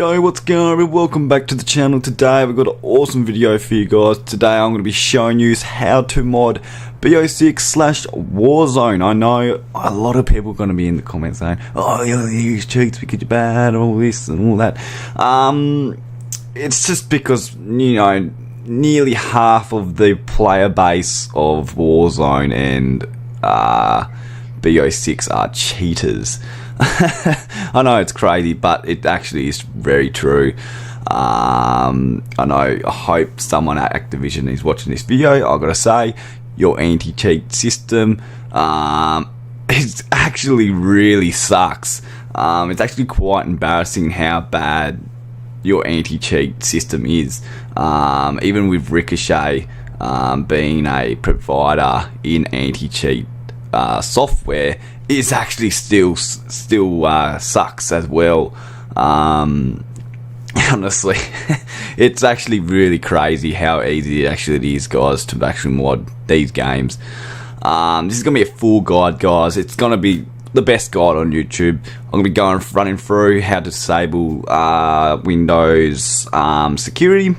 Yo, what's going on? Welcome back to the channel. Today we've got an awesome video for you guys. Today I'm going to be showing you how to mod BO6/WARZONE. I know a lot of people are going to be in the comments saying, oh, you use cheats because you're bad, all this and all that. It's just because, you know, nearly half of the player base of WARZONE and BO6 are cheaters. I know it's crazy, but it actually is very true. I hope someone at Activision is watching this video. I've got to say, your anti-cheat system it actually really sucks. It's actually quite embarrassing how bad your anti-cheat system is. Even with Ricochet being a provider in anti-cheat software, is actually still sucks as well. Honestly, it's actually really crazy how easy it actually is, guys, to actually mod these games. This is gonna be a full guide, guys. It's gonna be the best guide on YouTube. I'm gonna be running through how to disable Windows security,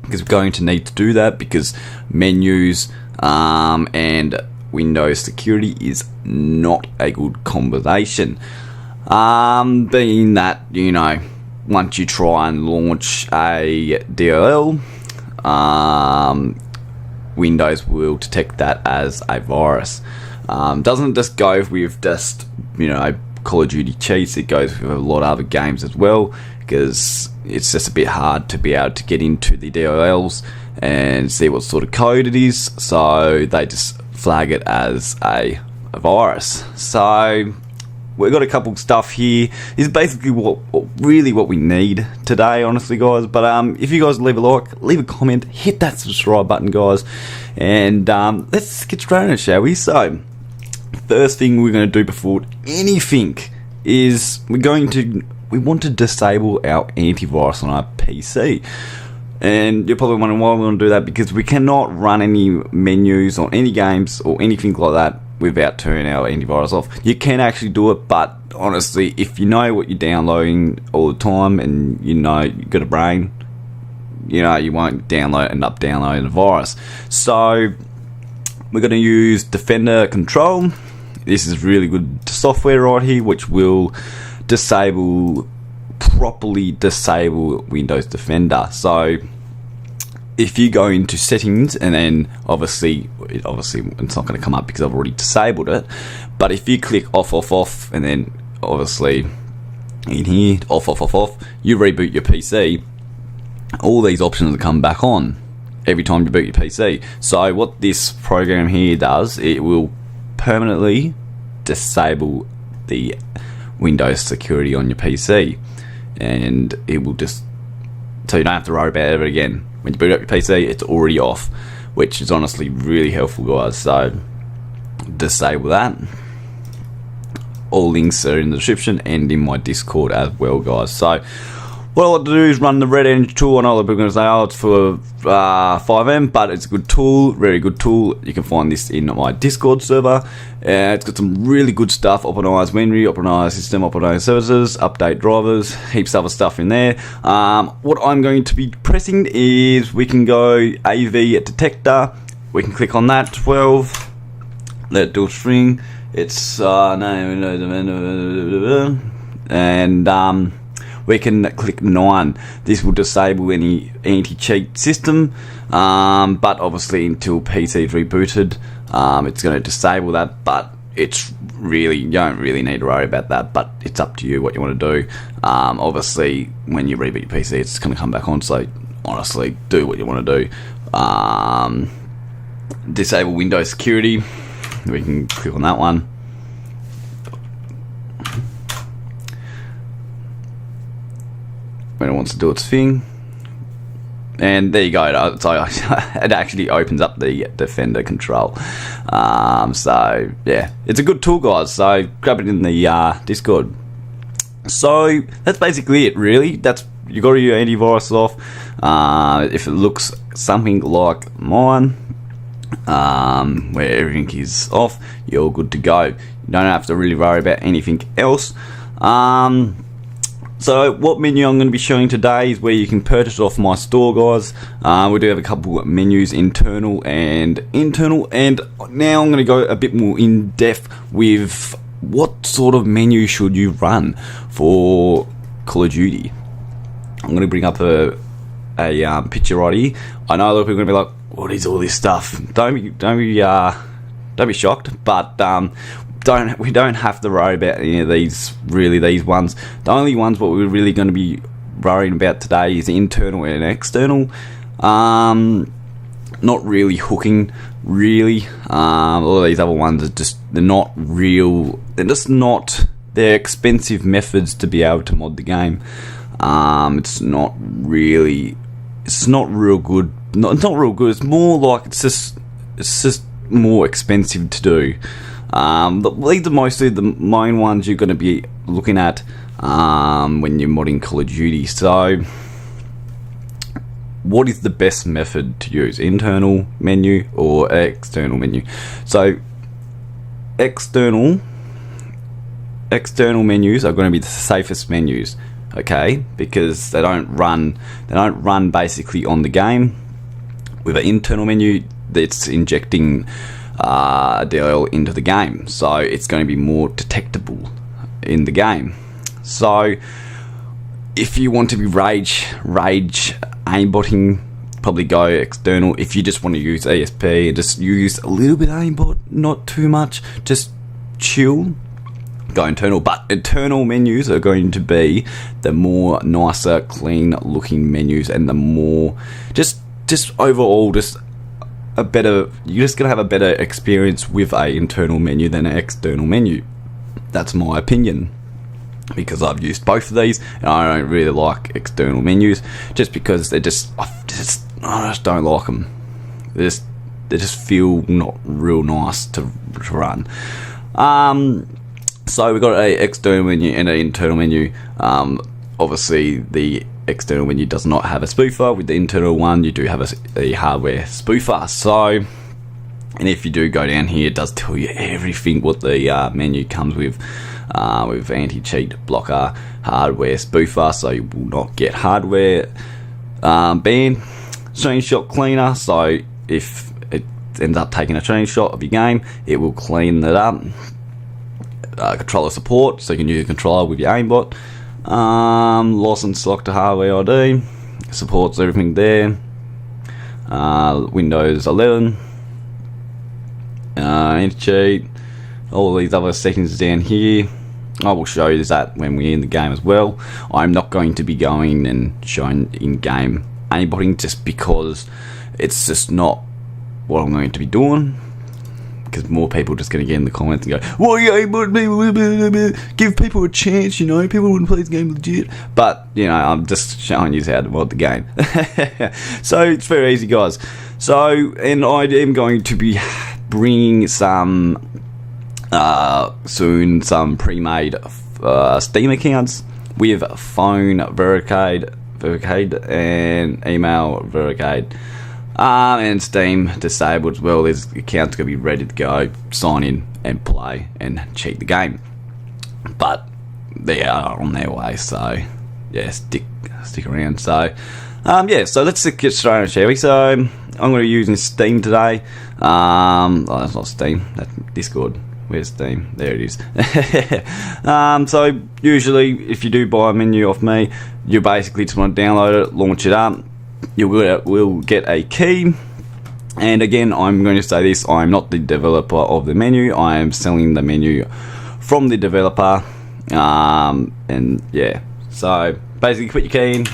because we're going to need to do that because menus and Windows security is not a good combination. Being that, you know, once you try and launch a DLL, Windows will detect that as a virus. Doesn't just go with just, you know, Call of Duty cheats, it goes with a lot of other games as well, because it's just a bit hard to be able to get into the DLLs and see what sort of code it is, so they just flag it as a virus. So we've got a couple stuff here. This is basically what we need today, honestly, guys. But if you guys leave a like, leave a comment, hit that subscribe button, guys, and let's get straight on it, shall we? So first thing we're going to do before anything is we want to disable our antivirus on our PC. And you're probably wondering why we want to do that, because we cannot run any menus on any games or anything like that without turning our antivirus off. You can actually do it, but honestly, if you know what you're downloading all the time and you know you've got a brain, you know you won't end up downloading a virus. So we're going to use Defender Control. This is really good software right here, which will properly disable Windows Defender. So if you go into settings, and then obviously it's not going to come up because I've already disabled it, but if you click off, and then obviously in here off, you reboot your PC, all these options will come back on every time you boot your PC. So what this program here does, it will permanently disable the Windows security on your PC, and it will just, so you don't have to worry about it ever again. When you boot up your PC, it's already off, which is honestly really helpful, guys. So disable that. All links are in the description and in my Discord as well, guys. So what I like to do is run the Red Engine tool. I know a lot of people are going to say, oh, it's for 5M, but it's a good tool, very good tool. You can find this in my Discord server. It's got some really good stuff: optimize memory, optimize system, optimize services, update drivers, heaps of other stuff in there. What I'm going to be pressing is we can go AV detector. We can click on that, 12. Let it do a string. It's and we can click 9. This will disable any anti-cheat system, but obviously until PC is rebooted, it's going to disable that. But it's really, you don't really need to worry about that, but it's up to you what you want to do. Obviously when you reboot your PC, it's going to come back on, so honestly do what you want to do. Disable Windows security, we can click on that one. When it wants to do its thing, and there you go. So it actually opens up the Defender Control. So yeah, it's a good tool, guys. So grab it in the Discord. So that's basically it, really. You got your antivirus off. If it looks something like mine, where everything is off, you're good to go. You don't have to really worry about anything else. So what menu I'm going to be showing today is where you can purchase off my store, guys. We do have a couple of menus, internal, and now I'm going to go a bit more in depth with what sort of menu should you run for Call of Duty. I'm going to bring up a picture right here. I know a lot of people are going to be like, what is all this stuff? Don't be shocked, but we don't have to worry about any of these ones. The only ones what we're really going to be worrying about today is internal and external. Not really hooking, really. All of these other ones are they're not real. They're expensive methods to be able to mod the game. It's not real good. It's not real good. It's more like it's just more expensive to do. These are mostly the main ones you're going to be looking at when you're modding Call of Duty. So, what is the best method to use? Internal menu or external menu? So, external menus are going to be the safest menus, okay? Because they don't run basically on the game. With an internal menu, it's injecting DLL into the game, so it's going to be more detectable in the game. So if you want to be rage aimbotting, probably go external. If you just want to use ESP, just use a little bit aimbot, not too much, just chill, go internal. But internal menus are going to be the more nicer, clean looking menus, and the more just overall you're just gonna have a better experience with a internal menu than an external menu. That's my opinion, because I've used both of these and I don't really like external menus just because I just don't like them. They just feel not real nice to run. So we've got a external menu and an internal menu. Obviously the external menu does not have a spoofer. With the internal one, you do have a hardware spoofer. So, and if you do go down here, it does tell you everything what the menu comes with anti-cheat blocker, hardware spoofer, so you will not get hardware ban, screenshot cleaner, so if it ends up taking a screenshot of your game, it will clean that up. Controller support, so you can use a controller with your aimbot. License lock to hardware ID, supports everything there. Windows 11, anti-cheat, all these other settings down here. I will show you that when we're in the game as well. I'm not going to be going and showing in-game aimbotting just because it's just not what I'm going to be doing. Because more people are just going to get in the comments and go, "Why are you aimbotting people? Give people a chance, you know. People wouldn't play this game legit." But you know, I'm just showing you how to mod the game. So it's very easy, guys. So, and I am going to be bringing some soon some pre-made Steam accounts with phone Vericade and email Vericade. And Steam disabled as well. These accounts going to be ready to go, sign in and play and cheat the game. But they are on their way, so yeah, stick around. So yeah, so let's get straight on, shall we? So I'm going to be using Steam today. Oh, that's not Steam, that's Discord. Where's Steam? There it is. So usually if you do buy a menu off me, you basically just want to download it, launch it up. You will get a key, and again, I'm going to say this: I'm not the developer of the menu. I am selling the menu from the developer, and yeah. So basically, put your key in.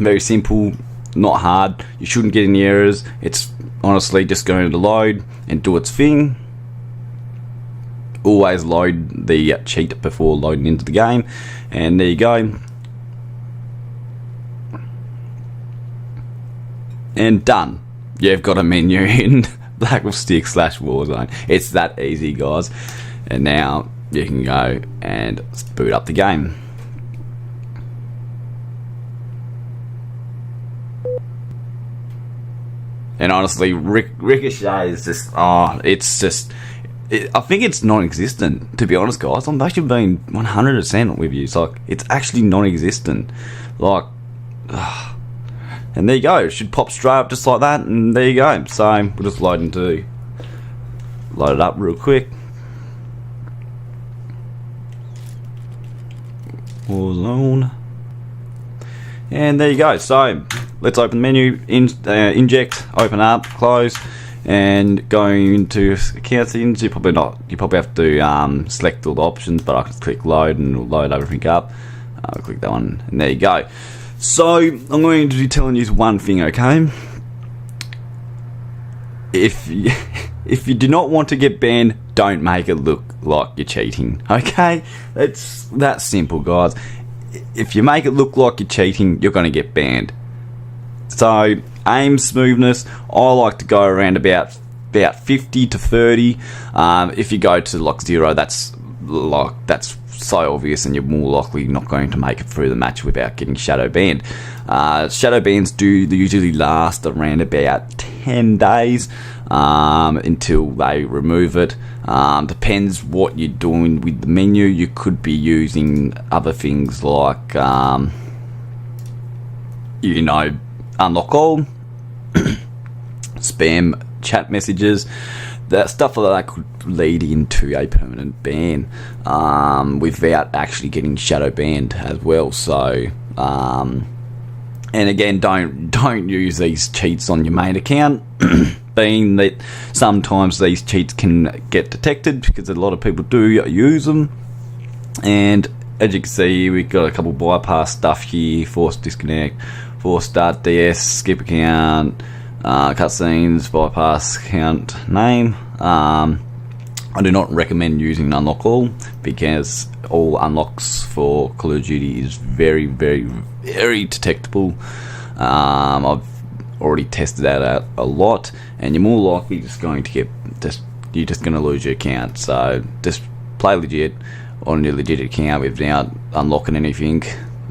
Very simple, not hard. You shouldn't get any errors. It's honestly just going to load and do its thing. Always load the cheat before loading into the game, and there you go. And done. You've got a menu in Black Wolf Stick / Warzone. It's that easy, guys. And now you can go and boot up the game. And honestly, Ricochet is just, I think it's non-existent, to be honest, guys. I'm actually being 100% with you. It's like, it's actually non-existent. Like, and there you go. It should pop straight up just like that, and there you go. So we'll just load it up real quick. WARZONE. And there you go. So let's open the menu, inject, open up, close, and going into account settings. You probably have to select all the options, but I can click load and it'll load everything up. I'll click that one, and there you go. So I'm going to be telling you one thing, okay? If you do not want to get banned, don't make it look like you're cheating, okay? It's that simple, guys. If you make it look like you're cheating, you're going to get banned. So aim smoothness, I like to go around about 50 to 30. If you go to like 0, that's so obvious, and you're more likely not going to make it through the match without getting shadow banned. Shadow bans do usually last around about 10 days until they remove it. Depends what you're doing with the menu. You could be using other things like unlock all, spam chat messages. That stuff like that could lead into a permanent ban without actually getting shadow banned as well. So and again, don't use these cheats on your main account, being that sometimes these cheats can get detected, because a lot of people do use them. And as you can see, we've got a couple bypass stuff here: force disconnect, force start DS, skip account, cutscenes, bypass account name. I do not recommend using unlock all, because all unlocks for Call of Duty is very, very, very detectable. I've already tested that out a lot, and you're more likely just going to you're just going to lose your account. So just play legit on your legit account without unlocking anything.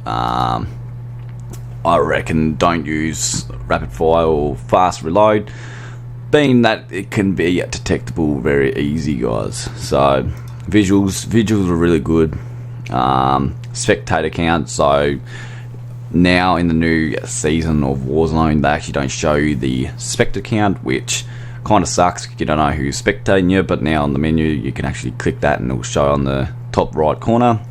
I reckon don't use rapid fire or fast reload, being that it can be detectable very easy, guys. So visuals are really good. Spectator count, so now in the new season of Warzone, they actually don't show you the spectator count, which kind of sucks because you don't know who's spectating you. But now on the menu, you can actually click that and it'll show on the top right corner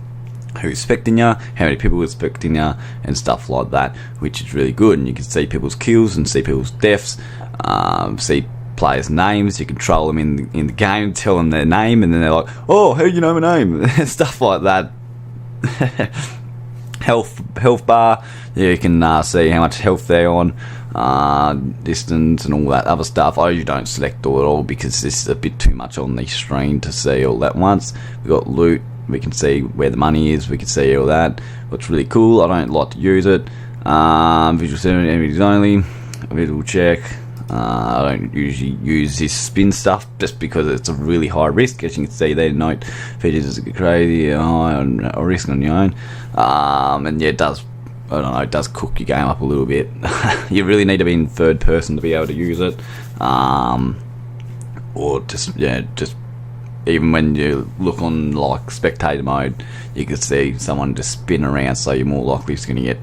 who's spectating you, how many people are spectating you, and stuff like that, which is really good. And you can see people's kills and see people's deaths, see players' names. You can troll them in the game, tell them their name, and then they're like, "Oh, how do you know my name?" Stuff like that. Health bar, you can see how much health they're on, distance and all that other stuff. I usually don't select all at all because this is a bit too much on the screen to see all that once. We've got loot, we can see where the money is, we can see all that. Looks really cool. I don't like to use it. Visual setting, enemies only, visual check. I don't usually use this spin stuff just because it's a really high risk. As you can see there, note features is crazy, high risk on your own. And yeah, it does, I don't know, it does cook your game up a little bit. You really need to be in third person to be able to use it. Or just even when you look on like spectator mode, you can see someone just spin around, so you're more likely it's going to get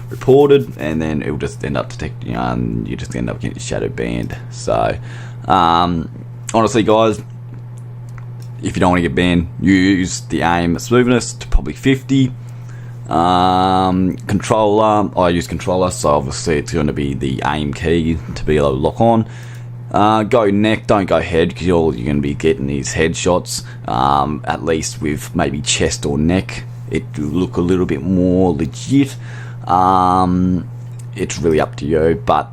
reported, and then it'll just end up detecting you, and you just end up getting shadow banned. So honestly, guys, if you don't want to get banned, use the aim smoothness to probably 50. Controller, I use controller, so obviously it's going to be the aim key to be able to lock on. Go neck, don't go head, because you're going to be getting these headshots. At least with maybe chest or neck, it will look a little bit more legit. It's really up to you, but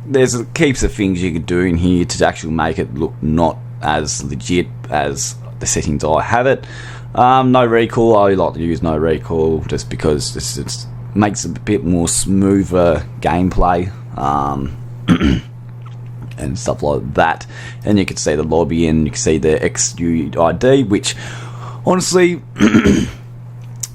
there's heaps of things you could do in here to actually make it look not as legit as the settings I have it. No recall, I like to use no recall just because it makes a bit more smoother gameplay and stuff like that. And you can see the lobby, and you can see the XUID, which honestly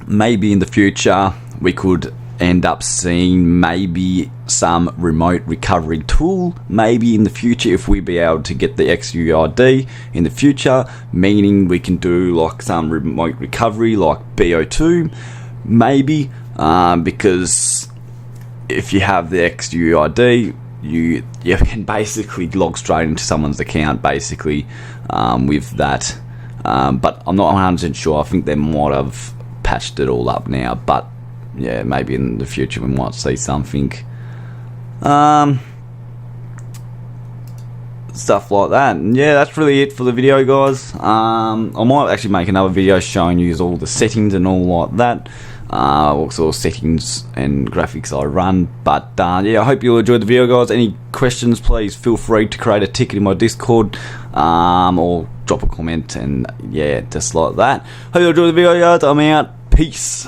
maybe in the future we could end up seeing maybe some remote recovery tool, maybe in the future, if we be able to get the XUID in the future, meaning we can do like some remote recovery like BO2, maybe, because if you have the XUID, you can basically log straight into someone's account basically with that, but I'm not 100% sure. I think they might have patched it all up now, but yeah, maybe in the future we might see something, stuff like that. And yeah, that's really it for the video, guys. I might actually make another video showing you all the settings and all like that, what sort of settings and graphics I run. But yeah, I hope you enjoyed the video, guys. Any questions, please feel free to create a ticket in my Discord, or drop a comment, and yeah, just like that. Hope you enjoyed the video, guys. I'm out. Peace.